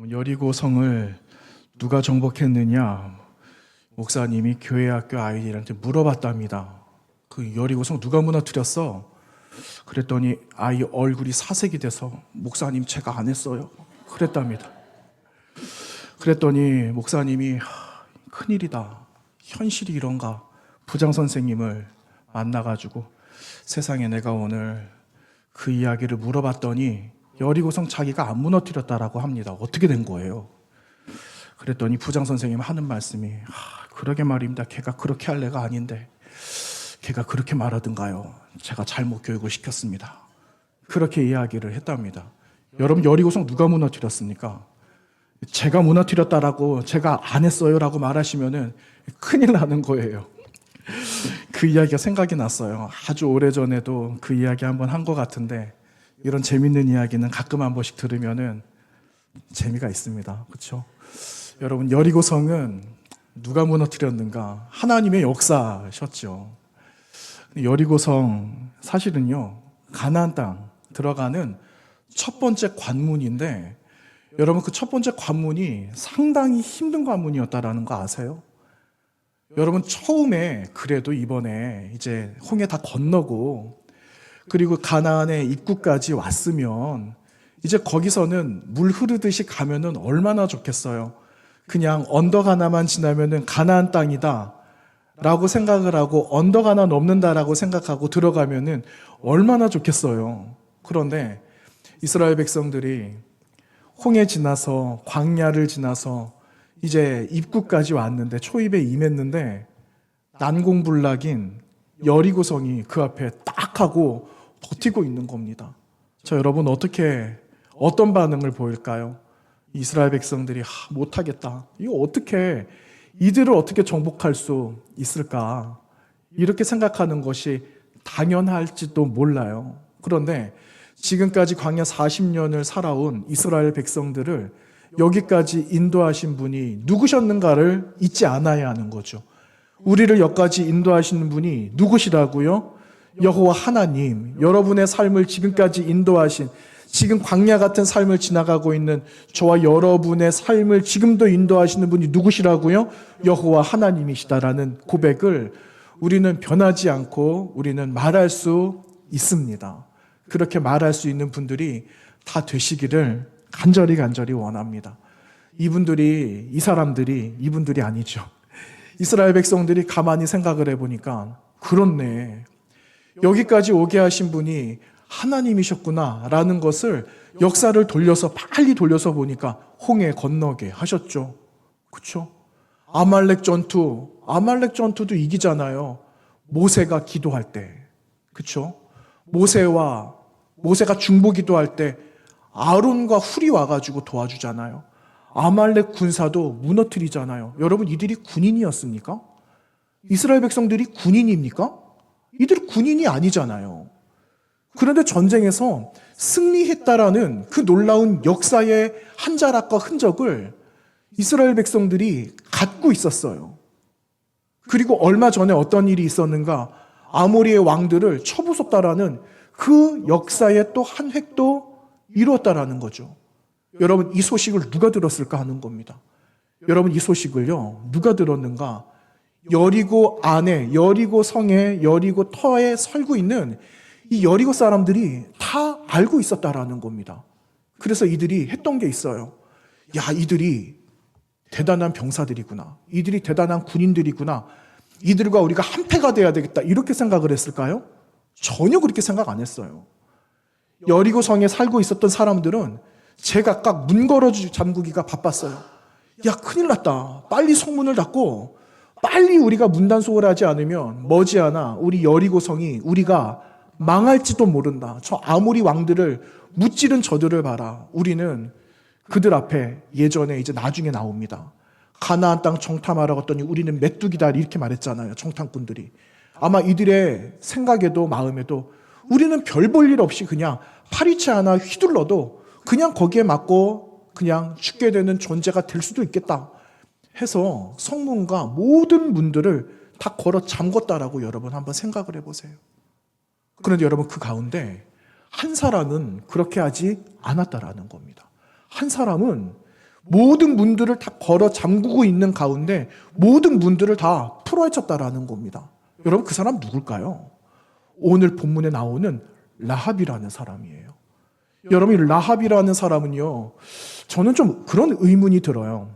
여리고성을 누가 정복했느냐? 목사님이 교회 학교 아이들한테 물어봤답니다. 그 여리고성 누가 무너뜨렸어? 그랬더니 아이 얼굴이 사색이 돼서 목사님 제가 안 했어요. 그랬답니다. 그랬더니 목사님이 큰일이다. 현실이 이런가? 부장 선생님을 만나가지고 세상에 내가 오늘 그 이야기를 물어봤더니 여리고성 자기가 안 무너뜨렸다라고 합니다. 어떻게 된 거예요? 그랬더니 부장 선생님 하는 말씀이 그러게 말입니다. 걔가 그렇게 할 애가 아닌데 걔가 그렇게 말하던가요? 제가 잘못 교육을 시켰습니다. 그렇게 이야기를 했답니다. 여러분 여리고성 누가 무너뜨렸습니까? 제가 무너뜨렸다라고 제가 안 했어요라고 말하시면은 큰일 나는 거예요. 그 이야기가 생각이 났어요. 아주 오래전에도 그 이야기 한번 한 것 같은데 이런 재밌는 이야기는 가끔 한 번씩 들으면은 재미가 있습니다. 그렇죠? 여러분 여리고성은 누가 무너뜨렸는가? 하나님의 역사셨죠. 여리고성 사실은요 가나안 땅 들어가는 첫 번째 관문인데 여러분 그 첫 번째 관문이 상당히 힘든 관문이었다라는 거 아세요? 여러분 처음에 그래도 이번에 이제 홍해 다 건너고 그리고 가나안의 입구까지 왔으면 이제 거기서는 물 흐르듯이 가면은 얼마나 좋겠어요. 그냥 언덕 하나만 지나면은 가나안 땅이다 라고 생각을 하고 언덕 하나 넘는다라고 생각하고 들어가면은 얼마나 좋겠어요. 그런데 이스라엘 백성들이 홍해 지나서 광야를 지나서 이제 입구까지 왔는데 초입에 임했는데 난공불락인 여리고성이 그 앞에 딱 하고 버티고 있는 겁니다. 자, 여러분 어떤 반응을 보일까요? 이스라엘 백성들이 못하겠다. 이들을 어떻게 정복할 수 있을까? 이렇게 생각하는 것이 당연할지도 몰라요. 그런데 지금까지 광야 40년을 살아온 이스라엘 백성들을 여기까지 인도하신 분이 누구셨는가를 잊지 않아야 하는 거죠. 우리를 여기까지 인도하시는 분이 누구시라고요? 여호와 하나님, 여러분의 삶을 지금까지 인도하신, 지금 광야 같은 삶을 지나가고 있는 저와 여러분의 삶을 지금도 인도하시는 분이 누구시라고요? 여호와 하나님이시다라는 고백을 우리는 변하지 않고 우리는 말할 수 있습니다. 그렇게 말할 수 있는 분들이 다 되시기를 간절히 원합니다. 이분들이 아니죠. 이스라엘 백성들이 가만히 생각을 해보니까 그렇네. 여기까지 오게 하신 분이 하나님이셨구나 라는 것을 역사를 빨리 돌려서 보니까 홍해 건너게 하셨죠. 그렇죠? 아말렉 전투도 이기잖아요. 모세가 기도할 때. 그렇죠? 모세가 중보기도할 때 아론과 훌이 와가지고 도와주잖아요. 아말렉 군사도 무너뜨리잖아요. 여러분 이들이 군인이었습니까? 이스라엘 백성들이 군인입니까? 이들 군인이 아니잖아요. 그런데 전쟁에서 승리했다라는 그 놀라운 역사의 한 자락과 흔적을 이스라엘 백성들이 갖고 있었어요. 그리고 얼마 전에 어떤 일이 있었는가? 아모리의 왕들을 쳐부쉈다라는 그 역사의 또 한 획도 이루었다라는 거죠. 여러분 이 소식을 누가 들었을까 하는 겁니다. 여러분 이 소식을요 누가 들었는가? 여리고 안에, 여리고 성에, 여리고 터에 살고 있는 이 여리고 사람들이 다 알고 있었다라는 겁니다. 그래서 이들이 했던 게 있어요. 이들이 대단한 병사들이구나. 이들이 대단한 군인들이구나. 이들과 우리가 한패가 돼야 되겠다. 이렇게 생각을 했을까요? 전혀 그렇게 생각 안 했어요. 여리고 성에 살고 있었던 사람들은 제각각 문 걸어주 잠그기가 바빴어요. 큰일 났다. 빨리 성문을 닫고 빨리 우리가 문단속을 하지 않으면 머지않아 우리 여리고 성이 우리가 망할지도 모른다. 저 아모리 왕들을 무찌른 저들을 봐라. 우리는 그들 앞에 예전에 이제 나중에 나옵니다. 가나안 땅 정탐하러 갔더니 우리는 메뚜기다 이렇게 말했잖아요. 정탐꾼들이. 아마 이들의 생각에도 마음에도 우리는 별 볼 일 없이 그냥 파리채 하나 휘둘러도 그냥 거기에 맞고 그냥 죽게 되는 존재가 될 수도 있겠다 해서 성문과 모든 문들을 다 걸어 잠궜다라고 여러분 한번 생각을 해보세요. 그런데 여러분 그 가운데 한 사람은 그렇게 하지 않았다라는 겁니다. 한 사람은 모든 문들을 다 걸어 잠그고 있는 가운데 모든 문들을 다 풀어헤쳤다라는 겁니다. 여러분, 그 사람 누굴까요? 오늘 본문에 나오는 라합이라는 사람이에요. 여러분, 이 라합이라는 사람은요, 저는 좀 그런 의문이 들어요.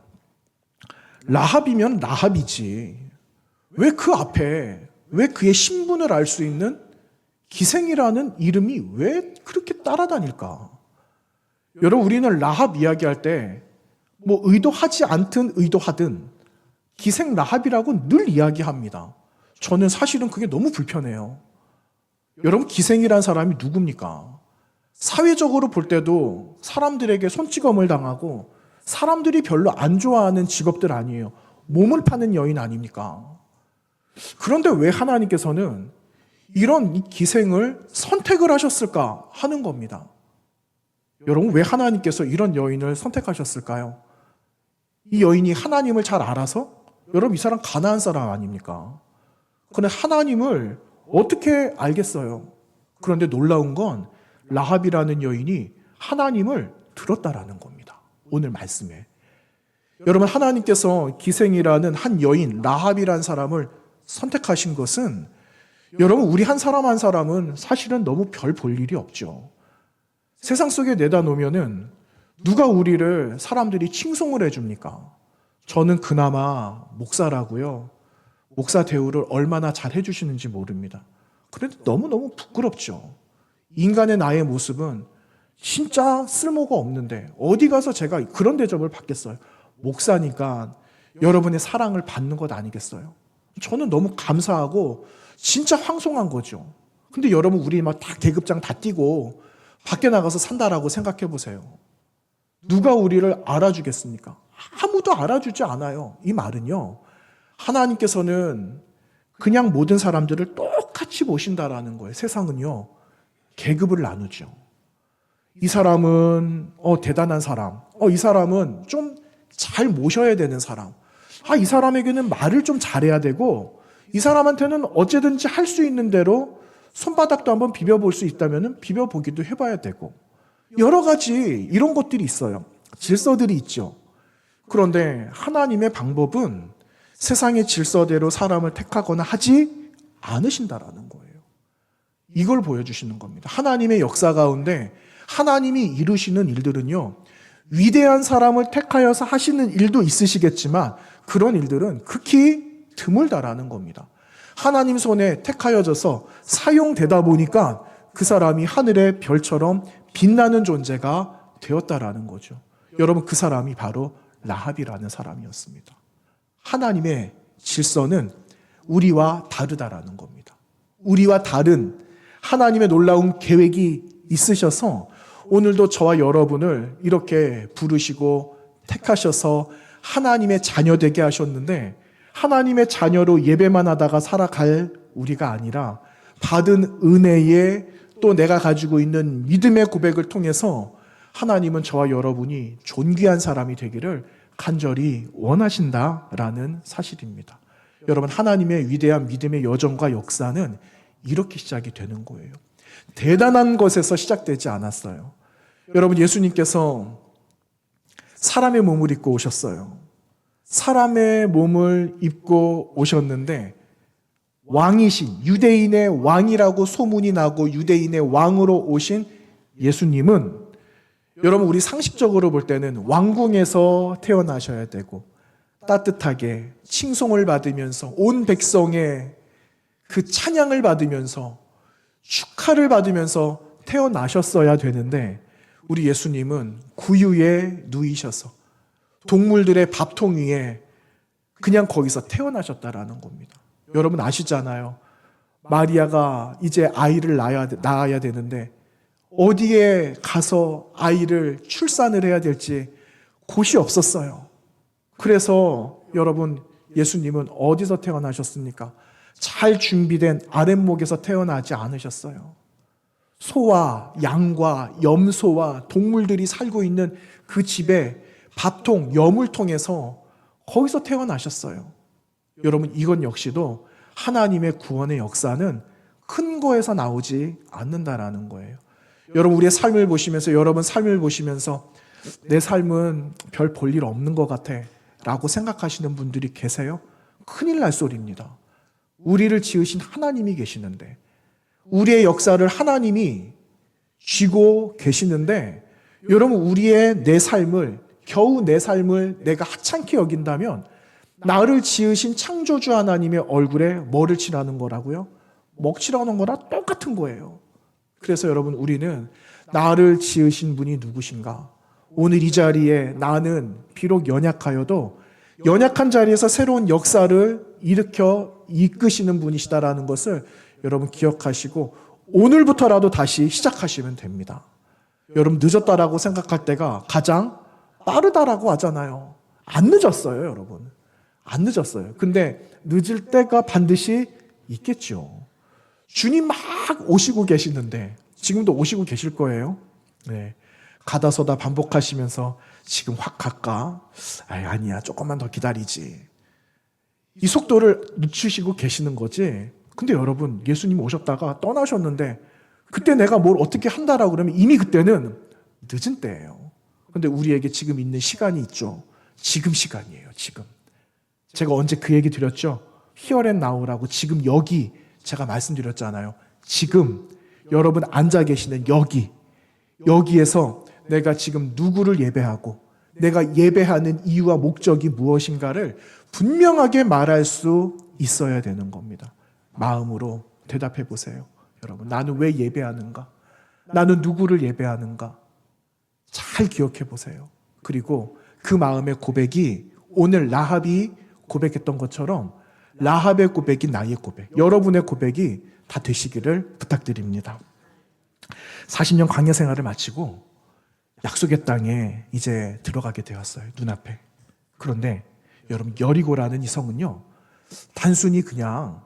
라합이면 라합이지. 왜 그 앞에, 왜 그의 신분을 알 수 있는 기생이라는 이름이 왜 그렇게 따라다닐까? 여러분, 우리는 라합 이야기할 때 뭐 의도하지 않든 의도하든 기생 라합이라고 늘 이야기합니다. 저는 사실은 그게 너무 불편해요. 여러분, 기생이란 사람이 누굽니까? 사회적으로 볼 때도 사람들에게 손찌검을 당하고 사람들이 별로 안 좋아하는 직업들 아니에요. 몸을 파는 여인 아닙니까? 그런데 왜 하나님께서는 이런 이 기생을 선택을 하셨을까 하는 겁니다. 여러분, 왜 하나님께서 이런 여인을 선택하셨을까요? 이 여인이 하나님을 잘 알아서? 여러분, 이 사람 가나안 사람 아닙니까? 그런데 하나님을 어떻게 알겠어요? 그런데 놀라운 건 라합이라는 여인이 하나님을 들었다라는 겁니다. 오늘 말씀에. 여러분, 하나님께서 기생이라는 한 여인 라합이라는 사람을 선택하신 것은 여러분, 우리 한 사람 한 사람은 사실은 너무 별 볼 일이 없죠. 세상 속에 내다 놓으면은 누가 우리를 사람들이 칭송을 해줍니까? 저는 그나마 목사라고요. 목사 대우를 얼마나 잘 해주시는지 모릅니다. 그런데 너무너무 부끄럽죠. 인간의 나의 모습은 진짜 쓸모가 없는데 어디 가서 제가 그런 대접을 받겠어요? 목사니까 여러분의 사랑을 받는 것 아니겠어요? 저는 너무 감사하고 진짜 황송한 거죠. 근데 여러분, 우리 막 다 계급장 다 띄고 밖에 나가서 산다라고 생각해 보세요. 누가 우리를 알아주겠습니까? 아무도 알아주지 않아요. 이 말은요, 하나님께서는 그냥 모든 사람들을 똑같이 보신다라는 거예요. 세상은요, 계급을 나누죠. 이 사람은 대단한 사람, 이 사람은 좀 잘 모셔야 되는 사람, 이 사람에게는 말을 좀 잘해야 되고, 이 사람한테는 어쨌든지 할 수 있는 대로 손바닥도 한번 비벼볼 수 있다면 비벼보기도 해봐야 되고, 여러 가지 이런 것들이 있어요. 질서들이 있죠. 그런데 하나님의 방법은 세상의 질서대로 사람을 택하거나 하지 않으신다라는 거예요. 이걸 보여주시는 겁니다. 하나님의 역사 가운데 하나님이 이루시는 일들은요, 위대한 사람을 택하여서 하시는 일도 있으시겠지만 그런 일들은 극히 드물다라는 겁니다. 하나님 손에 택하여져서 사용되다 보니까 그 사람이 하늘의 별처럼 빛나는 존재가 되었다라는 거죠. 여러분, 그 사람이 바로 라합이라는 사람이었습니다. 하나님의 질서는 우리와 다르다라는 겁니다. 우리와 다른 하나님의 놀라운 계획이 있으셔서 오늘도 저와 여러분을 이렇게 부르시고 택하셔서 하나님의 자녀 되게 하셨는데, 하나님의 자녀로 예배만 하다가 살아갈 우리가 아니라 받은 은혜에 또 내가 가지고 있는 믿음의 고백을 통해서 하나님은 저와 여러분이 존귀한 사람이 되기를 간절히 원하신다라는 사실입니다. 여러분, 하나님의 위대한 믿음의 여정과 역사는 이렇게 시작이 되는 거예요. 대단한 것에서 시작되지 않았어요. 여러분, 예수님께서 사람의 몸을 입고 오셨어요. 사람의 몸을 입고 오셨는데 왕이신, 유대인의 왕이라고 소문이 나고 유대인의 왕으로 오신 예수님은 여러분, 우리 상식적으로 볼 때는 왕궁에서 태어나셔야 되고 따뜻하게 칭송을 받으면서 온 백성의 그 찬양을 받으면서 축하를 받으면서 태어나셨어야 되는데, 우리 예수님은 구유에 누이셔서 동물들의 밥통 위에 그냥 거기서 태어나셨다라는 겁니다. 여러분 아시잖아요. 마리아가 이제 아이를 낳아야 되는데 어디에 가서 아이를 출산을 해야 될지 곳이 없었어요. 그래서 여러분, 예수님은 어디서 태어나셨습니까? 잘 준비된 아랫목에서 태어나지 않으셨어요. 소와 양과 염소와 동물들이 살고 있는 그 집에 밥통, 여물통에서 거기서 태어나셨어요. 여러분, 이건 역시도 하나님의 구원의 역사는 큰 거에서 나오지 않는다라는 거예요. 여러분, 우리의 삶을 보시면서, 여러분 삶을 보시면서 내 삶은 별 볼 일 없는 것 같아 라고 생각하시는 분들이 계세요? 큰일 날 소리입니다. 우리를 지으신 하나님이 계시는데, 우리의 역사를 하나님이 쥐고 계시는데, 여러분 우리의 내 삶을, 겨우 내 삶을 내가 하찮게 여긴다면 나를 지으신 창조주 하나님의 얼굴에 뭐를 칠하는 거라고요? 먹칠하는 거랑 똑같은 거예요. 그래서 여러분 우리는 나를 지으신 분이 누구신가? 오늘 이 자리에 나는 비록 연약하여도 연약한 자리에서 새로운 역사를 일으켜 이끄시는 분이시다라는 것을 여러분 기억하시고 오늘부터라도 다시 시작하시면 됩니다. 여러분 늦었다라고 생각할 때가 가장 빠르다라고 하잖아요. 안 늦었어요, 여러분. 안 늦었어요. 근데 늦을 때가 반드시 있겠죠. 주님 막 오시고 계시는데 지금도 오시고 계실 거예요. 네. 가다서다 반복하시면서 지금 확 갈까? 아니야, 조금만 더 기다리지. 이 속도를 늦추시고 계시는 거지. 근데 여러분, 예수님 오셨다가 떠나셨는데 그때 내가 뭘 어떻게 한다라고 그러면 이미 그때는 늦은 때예요. 근데 우리에게 지금 있는 시간이 있죠. 지금 시간이에요, 지금. 제가 언제 그 얘기 드렸죠? Here and Now라고 지금 여기 제가 말씀드렸잖아요. 지금 여러분 앉아 계시는 여기에서 내가 지금 누구를 예배하고 내가 예배하는 이유와 목적이 무엇인가를 분명하게 말할 수 있어야 되는 겁니다. 마음으로 대답해 보세요. 여러분, 나는 왜 예배하는가? 나는 누구를 예배하는가? 잘 기억해 보세요. 그리고 그 마음의 고백이 오늘 라합이 고백했던 것처럼 라합의 고백이 나의 고백, 여러분의 고백이 다 되시기를 부탁드립니다. 40년 광야 생활을 마치고 약속의 땅에 이제 들어가게 되었어요. 눈앞에. 그런데 여러분, 여리고라는 이 성은요, 단순히 그냥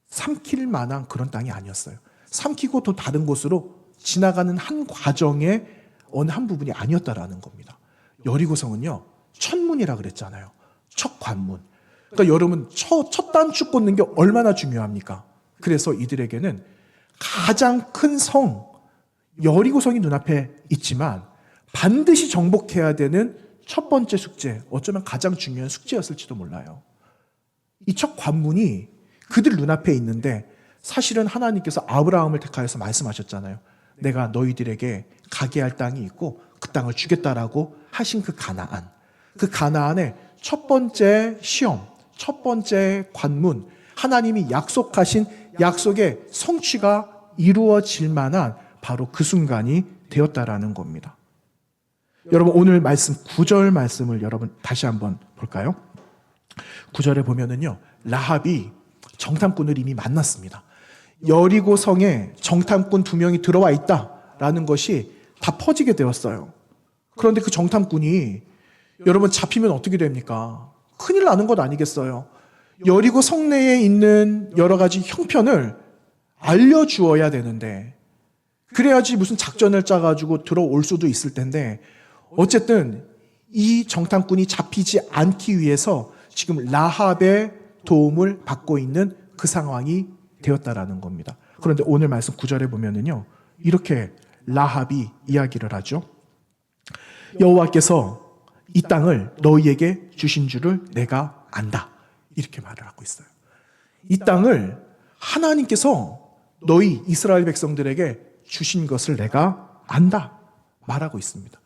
삼킬 만한 그런 땅이 아니었어요. 삼키고 또 다른 곳으로 지나가는 한 과정의 어느 한 부분이 아니었다라는 겁니다. 여리고성은요, 첫문이라 그랬잖아요. 첫 관문. 그러니까 여러분, 첫 단추 꽂는 게 얼마나 중요합니까? 그래서 이들에게는 가장 큰 성, 여리고성이 눈앞에 있지만 반드시 정복해야 되는 첫 번째 숙제, 어쩌면 가장 중요한 숙제였을지도 몰라요. 이 첫 관문이 그들 눈앞에 있는데 사실은 하나님께서 아브라함을 택하여서 말씀하셨잖아요. 내가 너희들에게 가게 할 땅이 있고 그 땅을 주겠다라고 하신 그 가나안의 첫 번째 시험, 첫 번째 관문, 하나님이 약속하신 약속의 성취가 이루어질 만한 바로 그 순간이 되었다라는 겁니다. 여러분, 오늘 말씀 9절 말씀을 여러분 다시 한번 볼까요? 9절에 보면은요, 라합이 정탐꾼을 이미 만났습니다. 여리고 성에 정탐꾼 2명이 들어와 있다라는 것이 다 퍼지게 되었어요. 그런데 그 정탐꾼이 여러분 잡히면 어떻게 됩니까? 큰일 나는 것 아니겠어요? 여리고 성내에 있는 여러 가지 형편을 알려주어야 되는데, 그래야지 무슨 작전을 짜가지고 들어올 수도 있을 텐데, 어쨌든 이 정탐꾼이 잡히지 않기 위해서 지금 라합의 도움을 받고 있는 그 상황이 되었다라는 겁니다. 그런데 오늘 말씀 9절에 보면은요, 이렇게 라합이 이야기를 하죠. 여호와께서 이 땅을 너희에게 주신 줄을 내가 안다. 이렇게 말을 하고 있어요. 이 땅을 하나님께서 너희 이스라엘 백성들에게 주신 것을 내가 안다. 말하고 있습니다.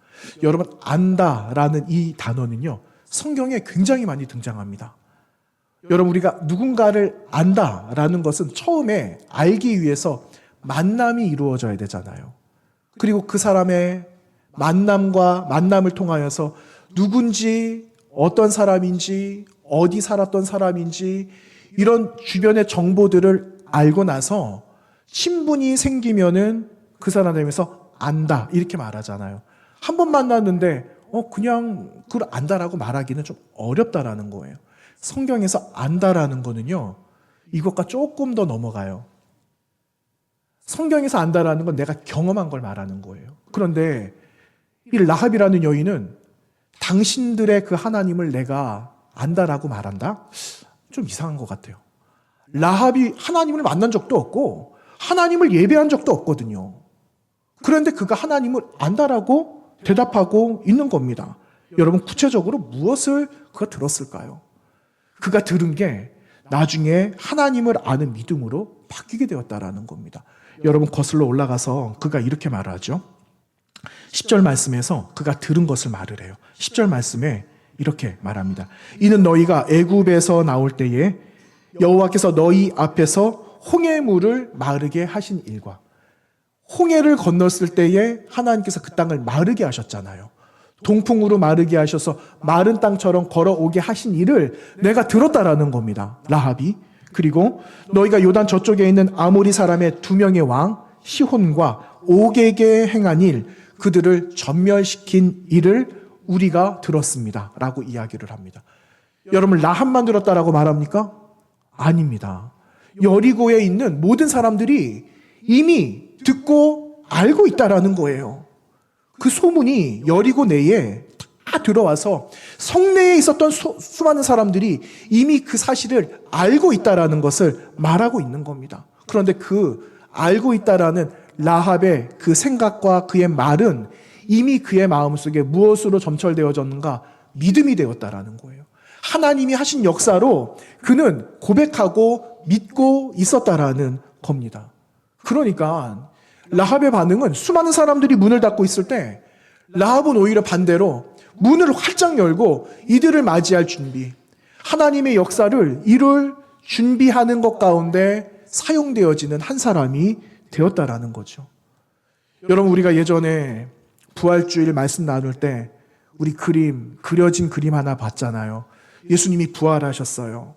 여러분, 안다라는 이 단어는요, 성경에 굉장히 많이 등장합니다. 여러분, 우리가 누군가를 안다라는 것은 처음에 알기 위해서 만남이 이루어져야 되잖아요. 그리고 그 사람의 만남을 통하여서 누군지, 어떤 사람인지, 어디 살았던 사람인지 이런 주변의 정보들을 알고 나서 친분이 생기면은 그 사람에 대해서 안다 이렇게 말하잖아요. 한 번 만났는데 그냥 그걸 안다라고 말하기는 좀 어렵다라는 거예요. 성경에서 안다라는 거는요, 이것과 조금 더 넘어가요. 성경에서 안다라는 건 내가 경험한 걸 말하는 거예요. 그런데 이 라합이라는 여인은 당신들의 그 하나님을 내가 안다라고 말한다? 좀 이상한 것 같아요. 라합이 하나님을 만난 적도 없고 하나님을 예배한 적도 없거든요. 그런데 그가 하나님을 안다라고 대답하고 있는 겁니다. 여러분, 구체적으로 무엇을 그가 들었을까요? 그가 들은 게 나중에 하나님을 아는 믿음으로 바뀌게 되었다라는 겁니다. 여러분, 거슬러 올라가서 그가 이렇게 말하죠. 10절 말씀에서 그가 들은 것을 말을 해요. 10절 말씀에 이렇게 말합니다. 이는 너희가 애굽에서 나올 때에 여호와께서 너희 앞에서 홍해물을 마르게 하신 일과, 홍해를 건넜을 때에 하나님께서 그 땅을 마르게 하셨잖아요. 동풍으로 마르게 하셔서 마른 땅처럼 걸어오게 하신 일을 내가 들었다라는 겁니다. 라합이. 그리고 너희가 요단 저쪽에 있는 아모리 사람의 2명의 왕 시혼과 옥에게 행한 일, 그들을 전멸시킨 일을 우리가 들었습니다. 라고 이야기를 합니다. 여러분, 라합만 들었다라고 말합니까? 아닙니다. 여리고에 있는 모든 사람들이 이미 듣고 알고 있다라는 거예요. 그 소문이 여리고 내에 다 들어와서 성내에 있었던 수많은 사람들이 이미 그 사실을 알고 있다라는 것을 말하고 있는 겁니다. 그런데 그 알고 있다라는 라합의 그 생각과 그의 말은 이미 그의 마음속에 무엇으로 점철되어졌는가? 믿음이 되었다라는 거예요. 하나님이 하신 역사로 그는 고백하고 믿고 있었다라는 겁니다. 그러니까 라합의 반응은, 수많은 사람들이 문을 닫고 있을 때 라합은 오히려 반대로 문을 활짝 열고 이들을 맞이할 준비, 하나님의 역사를 이룰 준비하는 것 가운데 사용되어지는 한 사람이 되었다라는 거죠. 여러분, 우리가 예전에 부활주일 말씀 나눌 때 우리 그려진 그림 하나 봤잖아요. 예수님이 부활하셨어요.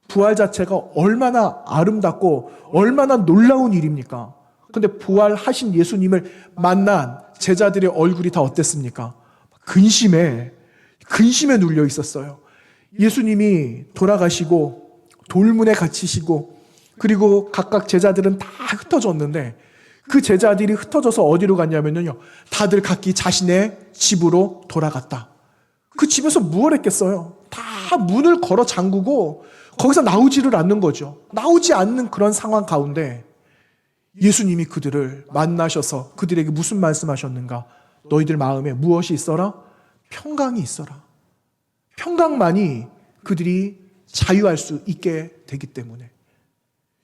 부활 자체가 얼마나 아름답고 얼마나 놀라운 일입니까? 근데 부활하신 예수님을 만난 제자들의 얼굴이 다 어땠습니까? 근심에 눌려 있었어요. 예수님이 돌아가시고 돌문에 갇히시고 그리고 각각 제자들은 다 흩어졌는데, 그 제자들이 흩어져서 어디로 갔냐면요, 다들 각기 자신의 집으로 돌아갔다. 그 집에서 무엇을 했겠어요? 다 문을 걸어 잠그고 거기서 나오지를 않는 거죠. 나오지 않는 그런 상황 가운데 예수님이 그들을 만나셔서 그들에게 무슨 말씀하셨는가? 너희들 마음에 무엇이 있어라? 평강이 있어라. 평강만이 그들이 자유할 수 있게 되기 때문에.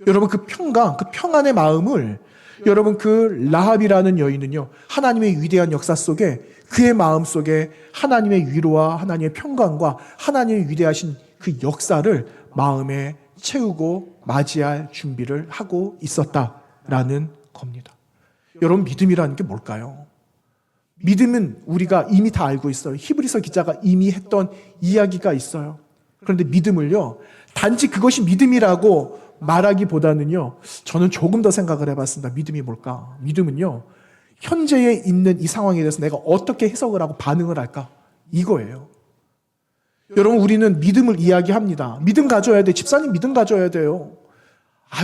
여러분, 그 평강, 그 평안의 마음을, 여러분, 그 라합이라는 여인은요, 하나님의 위대한 역사 속에 그의 마음 속에 하나님의 위로와 하나님의 평강과 하나님의 위대하신 그 역사를 마음에 채우고 맞이할 준비를 하고 있었다라는 겁니다. 여러분, 믿음이라는 게 뭘까요? 믿음은 우리가 이미 다 알고 있어요. 히브리서 기자가 이미 했던 이야기가 있어요. 그런데 믿음을요, 단지 그것이 믿음이라고 말하기보다는요, 저는 조금 더 생각을 해봤습니다. 믿음이 뭘까? 믿음은요, 현재에 있는 이 상황에 대해서 내가 어떻게 해석을 하고 반응을 할까? 이거예요. 여러분, 우리는 믿음을 이야기합니다. 믿음 가져야 돼. 집사님 믿음 가져야 돼요.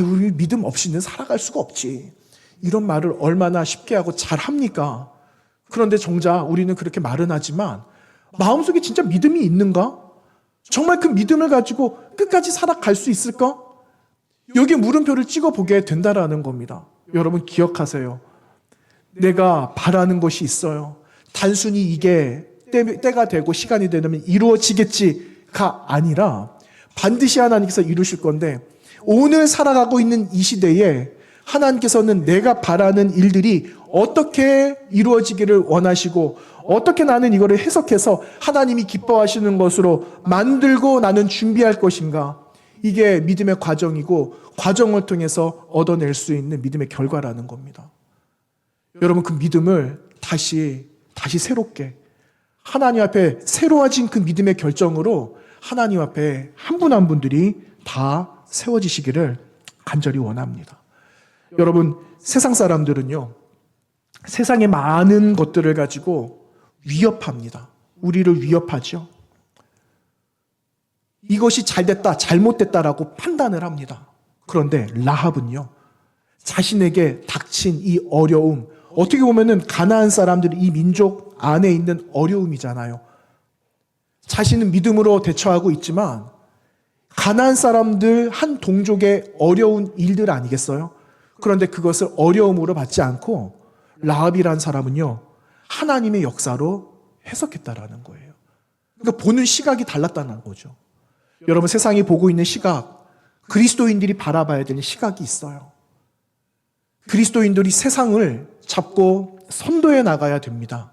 우리 믿음 없이는 살아갈 수가 없지. 이런 말을 얼마나 쉽게 하고 잘 합니까? 그런데 정작 우리는 그렇게 말은 하지만 마음속에 진짜 믿음이 있는가? 정말 그 믿음을 가지고 끝까지 살아갈 수 있을까? 여기에 물음표를 찍어보게 된다라는 겁니다. 여러분, 기억하세요. 내가 바라는 것이 있어요. 단순히 이게 때가 되고 시간이 되면 이루어지겠지가 아니라 반드시 하나님께서 이루실 건데, 오늘 살아가고 있는 이 시대에 하나님께서는 내가 바라는 일들이 어떻게 이루어지기를 원하시고 어떻게 나는 이거를 해석해서 하나님이 기뻐하시는 것으로 만들고 나는 준비할 것인가, 이게 믿음의 과정이고 과정을 통해서 얻어낼 수 있는 믿음의 결과라는 겁니다. 여러분, 그 믿음을 다시 새롭게 하나님 앞에 새로워진 그 믿음의 결정으로 하나님 앞에 한 분 한 분들이 다 세워지시기를 간절히 원합니다. 여러분, 세상 사람들은요, 세상의 많은 것들을 가지고 위협합니다. 우리를 위협하죠. 이것이 잘됐다, 잘못됐다라고 판단을 합니다. 그런데 라합은요, 자신에게 닥친 이 어려움, 어떻게 보면은 가나안 사람들, 이 민족 안에 있는 어려움이잖아요. 자신은 믿음으로 대처하고 있지만 가나안 사람들 한 동족의 어려운 일들 아니겠어요? 그런데 그것을 어려움으로 받지 않고 라합이라는 사람은요, 하나님의 역사로 해석했다라는 거예요. 그러니까 보는 시각이 달랐다는 거죠. 여러분, 세상이 보고 있는 시각, 그리스도인들이 바라봐야 되는 시각이 있어요. 그리스도인들이 세상을 잡고 선도해 나가야 됩니다.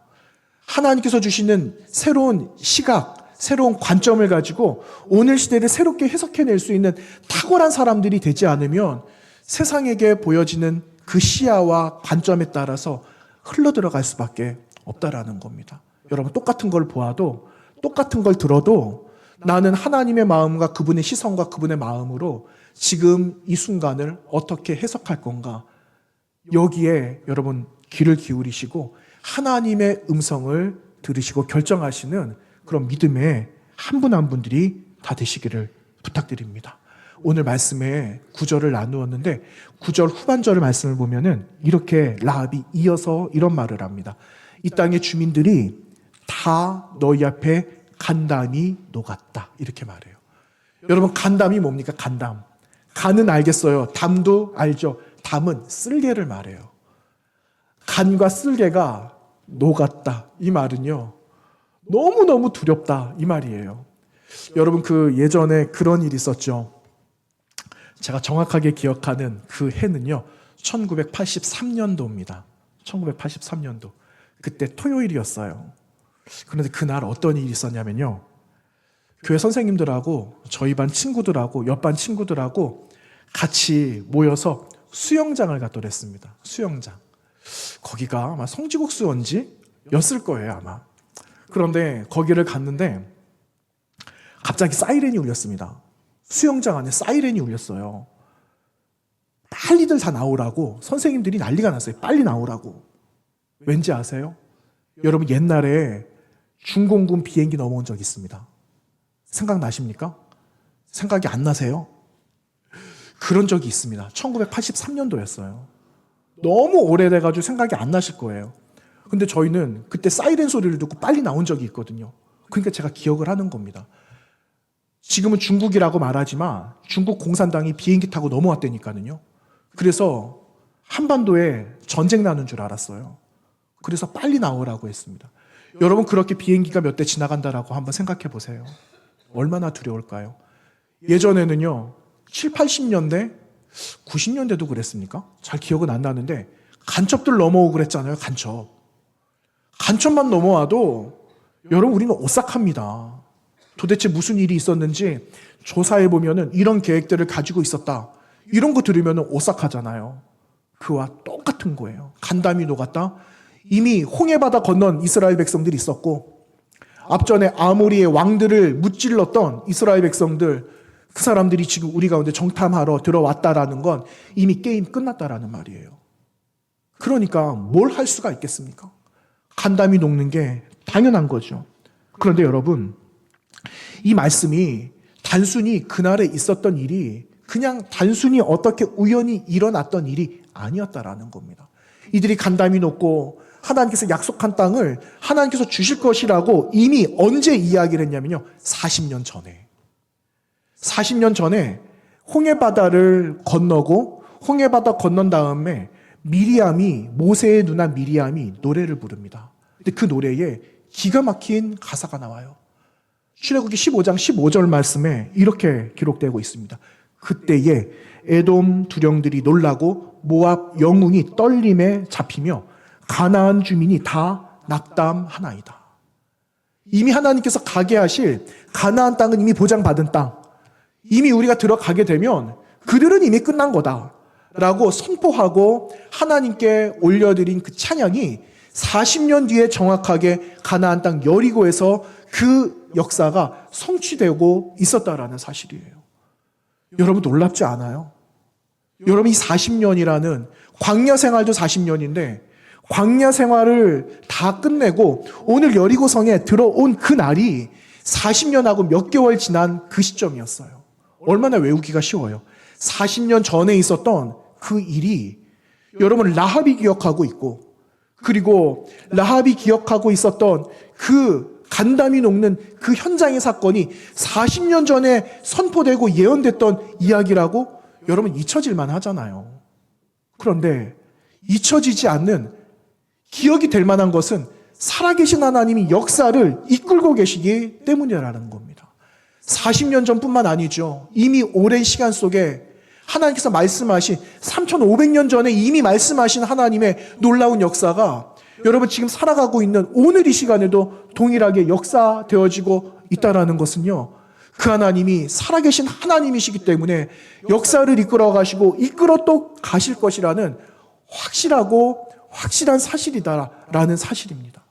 하나님께서 주시는 새로운 시각, 새로운 관점을 가지고 오늘 시대를 새롭게 해석해낼 수 있는 탁월한 사람들이 되지 않으면 세상에게 보여지는 그 시야와 관점에 따라서 흘러들어갈 수밖에 없다라는 겁니다. 여러분, 똑같은 걸 보아도, 똑같은 걸 들어도 나는 하나님의 마음과 그분의 시선과 그분의 마음으로 지금 이 순간을 어떻게 해석할 건가, 여기에 여러분 귀를 기울이시고 하나님의 음성을 들으시고 결정하시는 그런 믿음의 한 분 한 분들이 다 되시기를 부탁드립니다. 오늘 말씀에 9절을 나누었는데 9절 후반절 말씀을 보면은 이렇게 라합이 이어서 이런 말을 합니다. 이 땅의 주민들이 다 너희 앞에 간담이 녹았다, 이렇게 말해요. 여러분, 간담이 뭡니까? 간담. 간은 알겠어요. 담도 알죠. 담은 쓸개를 말해요. 간과 쓸개가 녹았다, 이 말은요, 너무너무 두렵다, 이 말이에요. 여러분, 그 예전에 그런 일이 있었죠. 제가 정확하게 기억하는 그 해는요 1983년도입니다. 1983년도. 그때 토요일이었어요. 그런데 그날 어떤 일이 있었냐면요, 교회 선생님들하고 저희 반 친구들하고 옆반 친구들하고 같이 모여서 수영장을 갔더랬습니다. 수영장. 거기가 아마 성지국수원지였을 거예요, 아마. 그런데 거기를 갔는데 갑자기 사이렌이 울렸습니다. 수영장 안에 사이렌이 울렸어요. 빨리들 다 나오라고 선생님들이 난리가 났어요. 빨리 나오라고. 왠지 아세요? 여러분, 옛날에 중공군 비행기 넘어온 적 있습니다. 생각나십니까? 생각이 안 나세요? 그런 적이 있습니다. 1983년도였어요. 너무 오래돼가지고 생각이 안 나실 거예요. 근데 저희는 그때 사이렌 소리를 듣고 빨리 나온 적이 있거든요. 그러니까 제가 기억을 하는 겁니다. 지금은 중국이라고 말하지만 중국 공산당이 비행기 타고 넘어왔다니까요. 그래서 한반도에 전쟁 나는 줄 알았어요. 그래서 빨리 나오라고 했습니다. 여러분, 그렇게 비행기가 몇 대 지나간다라고 한번 생각해 보세요. 얼마나 두려울까요? 예전에는요 7, 80년대, 90년대도 그랬습니까? 잘 기억은 안 나는데 간첩들 넘어오고 그랬잖아요. 간첩만 넘어와도 여러분, 우리는 오싹합니다. 도대체 무슨 일이 있었는지 조사해 보면은 이런 계획들을 가지고 있었다, 이런 거 들으면은 오싹하잖아요. 그와 똑같은 거예요. 간담이 녹았다. 이미 홍해바다 건넌 이스라엘 백성들이 있었고, 앞전에 아모리의 왕들을 무찔렀던 이스라엘 백성들, 그 사람들이 지금 우리 가운데 정탐하러 들어왔다라는 건 이미 게임 끝났다라는 말이에요. 그러니까 뭘 할 수가 있겠습니까? 간담이 녹는 게 당연한 거죠. 그런데 여러분, 이 말씀이 단순히 그날에 있었던 일이 그냥 단순히 어떻게 우연히 일어났던 일이 아니었다라는 겁니다. 이들이 간담이 녹고 하나님께서 약속한 땅을 하나님께서 주실 것이라고 이미 언제 이야기를 했냐면요 40년 전에. 40년 전에 홍해바다를 건너고, 홍해바다 건넌 다음에 미리암이, 모세의 누나 미리암이 노래를 부릅니다. 근데 그 노래에 기가 막힌 가사가 나와요. 출애굽기 15장 15절 말씀에 이렇게 기록되고 있습니다. 그때에 에돔 두령들이 놀라고 모압 영웅이 떨림에 잡히며 가나안 주민이 다 낙담하나이다. 이미 하나님께서 가게 하실 가나안 땅은 이미 보장받은 땅, 이미 우리가 들어가게 되면 그들은 이미 끝난 거다라고 선포하고 하나님께 올려드린 그 찬양이 40년 뒤에 정확하게 가나안 땅 여리고에서 그 역사가 성취되고 있었다라는 사실이에요. 여러분, 놀랍지 않아요? 여러분, 이 40년이라는 광야 생활도 40년인데 광야 생활을 다 끝내고 오늘 여리고성에 들어온 그 날이 40년하고 몇 개월 지난 그 시점이었어요. 얼마나 외우기가 쉬워요. 40년 전에 있었던 그 일이 여러분, 라합이 기억하고 있고, 그리고 라합이 기억하고 있었던 그 간담이 녹는 그 현장의 사건이 40년 전에 선포되고 예언됐던 이야기라고 여러분 잊혀질만 하잖아요. 그런데 잊혀지지 않는, 기억이 될 만한 것은 살아계신 하나님이 역사를 이끌고 계시기 때문이라는 겁니다. 40년 전뿐만 아니죠. 이미 오랜 시간 속에 하나님께서 말씀하신 3,500년 전에 이미 말씀하신 하나님의 놀라운 역사가 여러분 지금 살아가고 있는 오늘 이 시간에도 동일하게 역사되어지고 있다는 것은요. 그 하나님이 살아계신 하나님이시기 때문에 역사를 이끌어 가시고 이끌어 또 가실 것이라는 확실한 사실이다라는 사실입니다.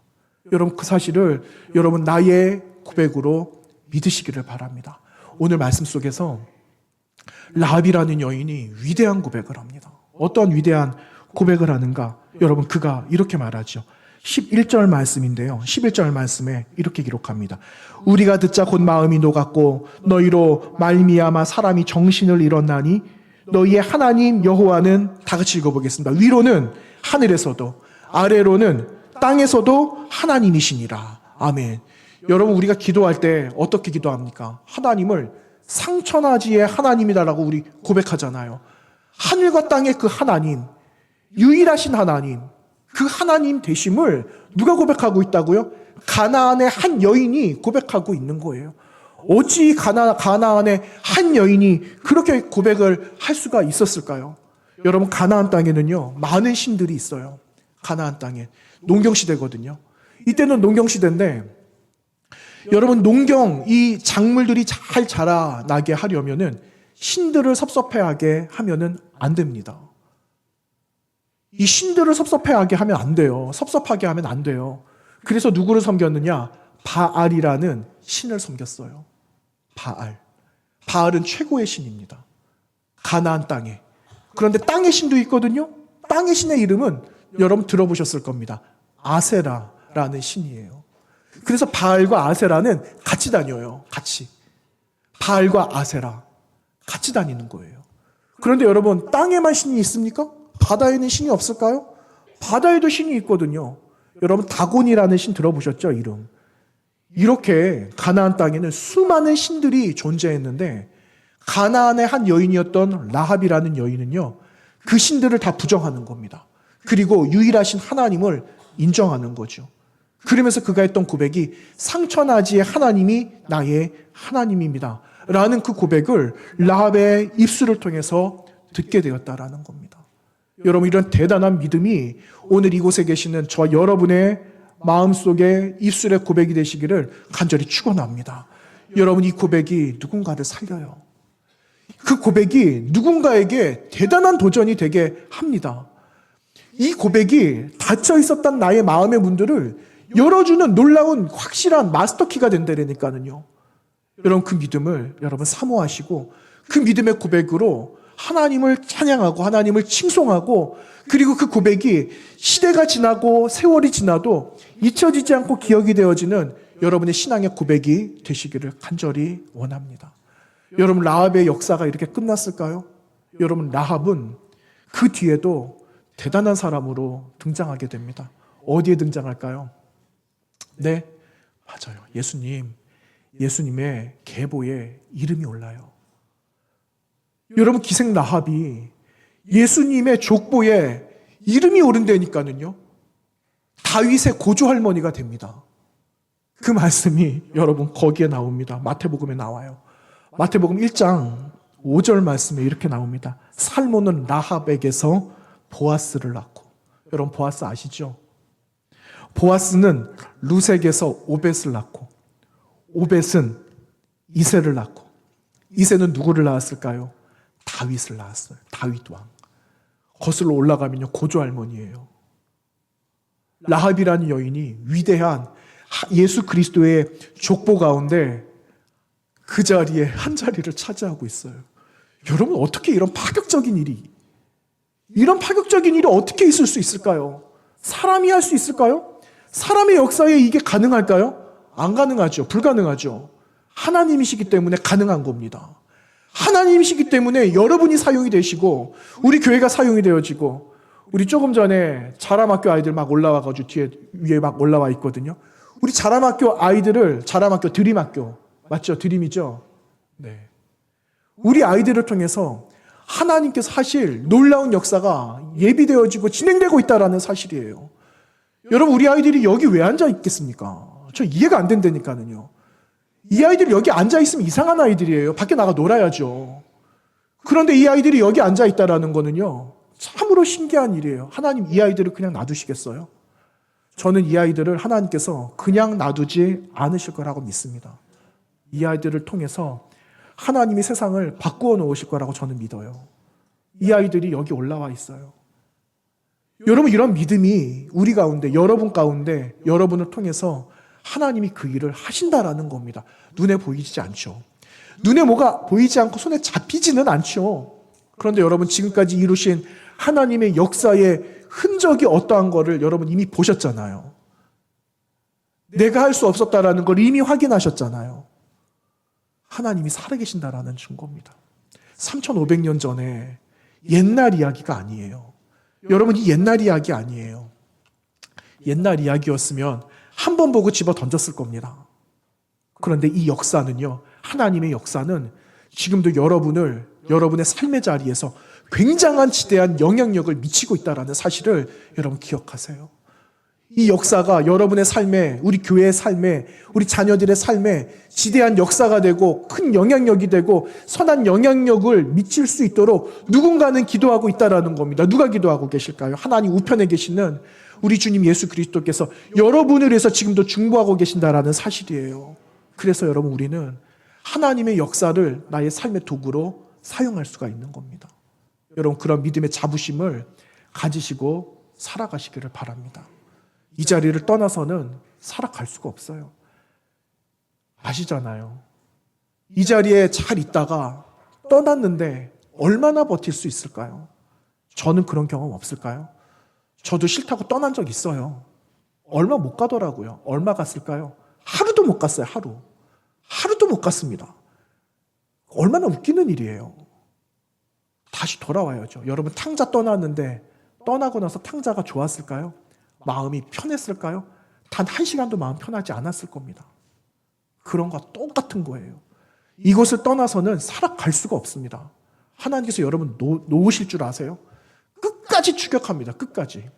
여러분 그 사실을 여러분 나의 고백으로 믿으시기를 바랍니다. 오늘 말씀 속에서 라합이라는 여인이 위대한 고백을 합니다. 어떤 위대한 고백을 하는가? 여러분 그가 이렇게 말하죠. 11절 말씀인데요. 11절 말씀에 이렇게 기록합니다. 우리가 듣자 곧 마음이 녹았고 너희로 말미암아 사람이 정신을 잃었나니 너희의 하나님 여호와는 다 같이 읽어보겠습니다. 위로는 하늘에서도 아래로는 땅에서도 하나님이시니라. 아멘. 여러분 우리가 기도할 때 어떻게 기도합니까? 하나님을 상천하지의 하나님이다라고 우리 고백하잖아요. 하늘과 땅의 그 하나님, 유일하신 하나님, 그 하나님 되심을 누가 고백하고 있다고요? 가나안의 한 여인이 고백하고 있는 거예요. 어찌 가나안의 한 여인이 그렇게 고백을 할 수가 있었을까요? 여러분 가나안 땅에는요 많은 신들이 있어요. 가나안 땅에 농경시대거든요. 이때는 농경시대인데 여러분 농경 이 작물들이 잘 자라나게 하려면은 신들을 섭섭해하게 하면은 안 됩니다. 이 신들을 섭섭해하게 하면 안 돼요. 섭섭하게 하면 안 돼요. 그래서 누구를 섬겼느냐? 바알이라는 신을 섬겼어요. 바알은 최고의 신입니다. 가나안 땅에. 그런데 땅의 신도 있거든요. 땅의 신의 이름은 여러분 들어보셨을 겁니다. 아세라라는 신이에요. 그래서 바알과 아세라는 같이 다녀요. 같이. 바알과 아세라 같이 다니는 거예요. 그런데 여러분 땅에만 신이 있습니까? 바다에는 신이 없을까요? 바다에도 신이 있거든요. 여러분 다곤이라는 신 들어보셨죠? 이름. 이렇게 가나안 땅에는 수많은 신들이 존재했는데 가나안의 한 여인이었던 라합이라는 여인은요. 그 신들을 다 부정하는 겁니다. 그리고 유일하신 하나님을 인정하는 거죠. 그러면서 그가 했던 고백이 상천하지의 하나님이 나의 하나님입니다. 라는 그 고백을 라합의 입술을 통해서 듣게 되었다라는 겁니다. 여러분 이런 대단한 믿음이 오늘 이곳에 계시는 저 여러분의 마음속에 입술의 고백이 되시기를 간절히 축원합니다. 여러분 이 고백이 누군가를 살려요. 그 고백이 누군가에게 대단한 도전이 되게 합니다. 이 고백이 닫혀 있었던 나의 마음의 문들을 열어주는 놀라운 확실한 마스터키가 된다니까요. 여러분 그 믿음을 여러분 사모하시고 그 믿음의 고백으로 하나님을 찬양하고 하나님을 칭송하고 그리고 그 고백이 시대가 지나고 세월이 지나도 잊혀지지 않고 기억이 되어지는 여러분의 신앙의 고백이 되시기를 간절히 원합니다. 여러분 라합의 역사가 이렇게 끝났을까요? 여러분 라합은 그 뒤에도 대단한 사람으로 등장하게 됩니다. 어디에 등장할까요? 네, 맞아요. 예수님의 계보에 이름이 올라요. 여러분 기생 라합이 예수님의 족보에 이름이 오른다니까는요. 다윗의 고조 할머니가 됩니다. 그 말씀이 여러분 거기에 나옵니다. 마태복음에 나와요. 마태복음 1장 5절 말씀에 이렇게 나옵니다. 살몬은 라합에게서 보아스를 낳고. 여러분 보아스 아시죠? 보아스는 루색에서 오벳을 낳고 오벳은 이새를 낳고 이새는 누구를 낳았을까요? 다윗을 낳았어요. 다윗 왕. 거슬러 올라가면요 고조 할머니예요. 라합이라는 여인이 위대한 예수 그리스도의 족보 가운데 그 자리에 한 자리를 차지하고 있어요. 여러분 어떻게 이런 파격적인 일이 어떻게 있을 수 있을까요? 사람이 할 수 있을까요? 사람의 역사에 이게 가능할까요? 안 가능하죠. 불가능하죠. 하나님이시기 때문에 가능한 겁니다. 하나님이시기 때문에 여러분이 사용이 되시고 우리 교회가 사용이 되어지고 우리 조금 전에 자람학교 아이들 막 올라와가지고 뒤에 위에 막 올라와 있거든요. 우리 자람학교 아이들을 자람학교 드림학교 맞죠? 드림이죠? 네. 우리 아이들을 통해서 하나님께서 하실 놀라운 역사가 예비되어지고 진행되고 있다는 사실이에요. 여러분, 우리 아이들이 여기 왜 앉아 있겠습니까? 저 이해가 안 된다니까는요. 이 아이들이 여기 앉아 있으면 이상한 아이들이에요. 밖에 나가 놀아야죠. 그런데 이 아이들이 여기 앉아 있다라는 거는요, 참으로 신기한 일이에요. 하나님 이 아이들을 그냥 놔두시겠어요? 저는 이 아이들을 하나님께서 그냥 놔두지 않으실 거라고 믿습니다. 이 아이들을 통해서 하나님이 세상을 바꾸어 놓으실 거라고 저는 믿어요. 이 아이들이 여기 올라와 있어요. 여러분, 이런 믿음이 우리 가운데, 여러분 가운데, 여러분을 통해서 하나님이 그 일을 하신다라는 겁니다. 눈에 보이지 않죠. 눈에 뭐가 보이지 않고 손에 잡히지는 않죠. 그런데 여러분, 지금까지 이루신 하나님의 역사의 흔적이 어떠한 거를 여러분 이미 보셨잖아요. 내가 할 수 없었다라는 걸 이미 확인하셨잖아요. 하나님이 살아계신다라는 증거입니다. 3,500년 전에 옛날 이야기가 아니에요. 여러분, 이 옛날 이야기 아니에요. 옛날 이야기였으면 한 번 보고 집어 던졌을 겁니다. 그런데 이 역사는요, 하나님의 역사는 지금도 여러분의 삶의 자리에서 굉장한 지대한 영향력을 미치고 있다는 사실을 여러분 기억하세요. 이 역사가 여러분의 삶에, 우리 교회의 삶에, 우리 자녀들의 삶에 지대한 역사가 되고 큰 영향력이 되고 선한 영향력을 미칠 수 있도록 누군가는 기도하고 있다는 겁니다. 누가 기도하고 계실까요? 하나님 우편에 계시는 우리 주님 예수 그리스도께서 여러분을 위해서 지금도 중보하고 계신다는 사실이에요. 그래서 여러분, 우리는 하나님의 역사를 나의 삶의 도구로 사용할 수가 있는 겁니다. 여러분, 그런 믿음의 자부심을 가지시고 살아가시기를 바랍니다. 이 자리를 떠나서는 살아갈 수가 없어요. 아시잖아요. 이 자리에 잘 있다가 떠났는데 얼마나 버틸 수 있을까요? 저는 그런 경험 없을까요? 저도 싫다고 떠난 적 있어요. 얼마 못 가더라고요. 얼마 갔을까요? 하루도 못 갔어요. 하루도 못 갔습니다. 얼마나 웃기는 일이에요. 다시 돌아와야죠. 여러분, 탕자 떠났는데 떠나고 나서 탕자가 좋았을까요? 마음이 편했을까요? 단 1시간도 마음 편하지 않았을 겁니다. 그런 거와 똑같은 거예요. 이곳을 떠나서는 살아갈 수가 없습니다. 하나님께서 여러분 놓으실 줄 아세요? 끝까지 추격합니다. 끝까지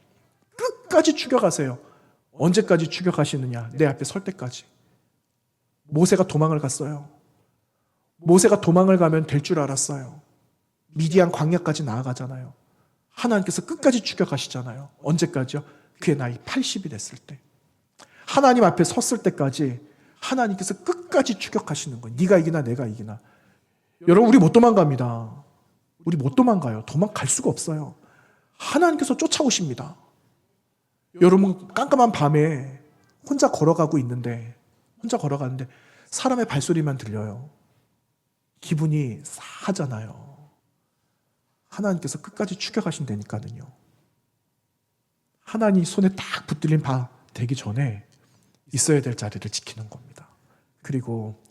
추격하세요. 언제까지 추격하시느냐? 내 앞에 설 때까지. 모세가 도망을 갔어요. 모세가 도망을 가면 될 줄 알았어요. 미디안 광야까지 나아가잖아요. 하나님께서 끝까지 추격하시잖아요. 언제까지요? 그의 나이 80이 됐을 때. 하나님 앞에 섰을 때까지 하나님께서 끝까지 추격하시는 거예요. 네가 이기나 내가 이기나. 여러분, 우리 못 도망갑니다. 우리 못 도망가요. 도망갈 수가 없어요. 하나님께서 쫓아오십니다. 여러분, 깜깜한 밤에 혼자 걸어가는데 사람의 발소리만 들려요. 기분이 싸하잖아요. 하나님께서 끝까지 추격하신다니까요. 하나님 손에 딱 붙들린 바 되기 전에 있어야 될 자리를 지키는 겁니다. 그리고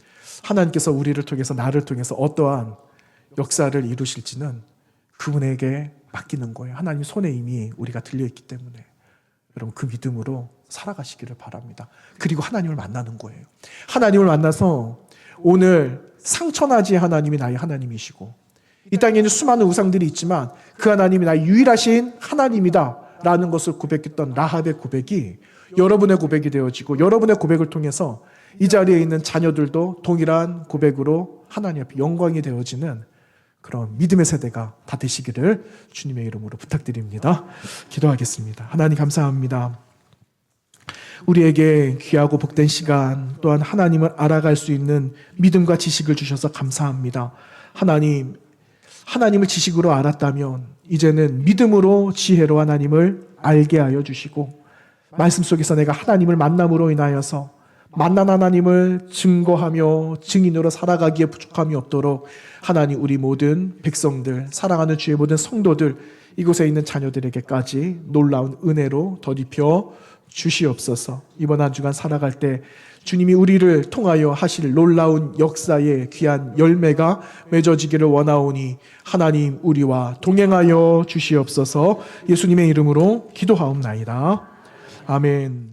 하나님께서 우리를 통해서, 나를 통해서 어떠한 역사를 이루실지는 그분에게 맡기는 거예요. 하나님 손에 이미 우리가 들려있기 때문에 여러분, 그 믿음으로 살아가시기를 바랍니다. 그리고 하나님을 만나는 거예요. 하나님을 만나서 오늘 상처나지 하나님이 나의 하나님이시고, 이 땅에는 수많은 우상들이 있지만 그 하나님이 나의 유일하신 하나님이다 라는 것을 고백했던 라합의 고백이 여러분의 고백이 되어지고, 여러분의 고백을 통해서 이 자리에 있는 자녀들도 동일한 고백으로 하나님 앞에 영광이 되어지는 그런 믿음의 세대가 다 되시기를 주님의 이름으로 부탁드립니다. 기도하겠습니다. 하나님, 감사합니다. 우리에게 귀하고 복된 시간, 또한 하나님을 알아갈 수 있는 믿음과 지식을 주셔서 감사합니다. 하나님을 지식으로 알았다면 이제는 믿음으로, 지혜로 하나님을 알게 하여 주시고, 말씀 속에서 내가 하나님을 만남으로 인하여서 만난 하나님을 증거하며 증인으로 살아가기에 부족함이 없도록 하나님, 우리 모든 백성들, 사랑하는 주의 모든 성도들, 이곳에 있는 자녀들에게까지 놀라운 은혜로 덧입혀 주시옵소서. 이번 한 주간 살아갈 때 주님이 우리를 통하여 하실 놀라운 역사의 귀한 열매가 맺어지기를 원하오니 하나님, 우리와 동행하여 주시옵소서. 예수님의 이름으로 기도하옵나이다. 아멘.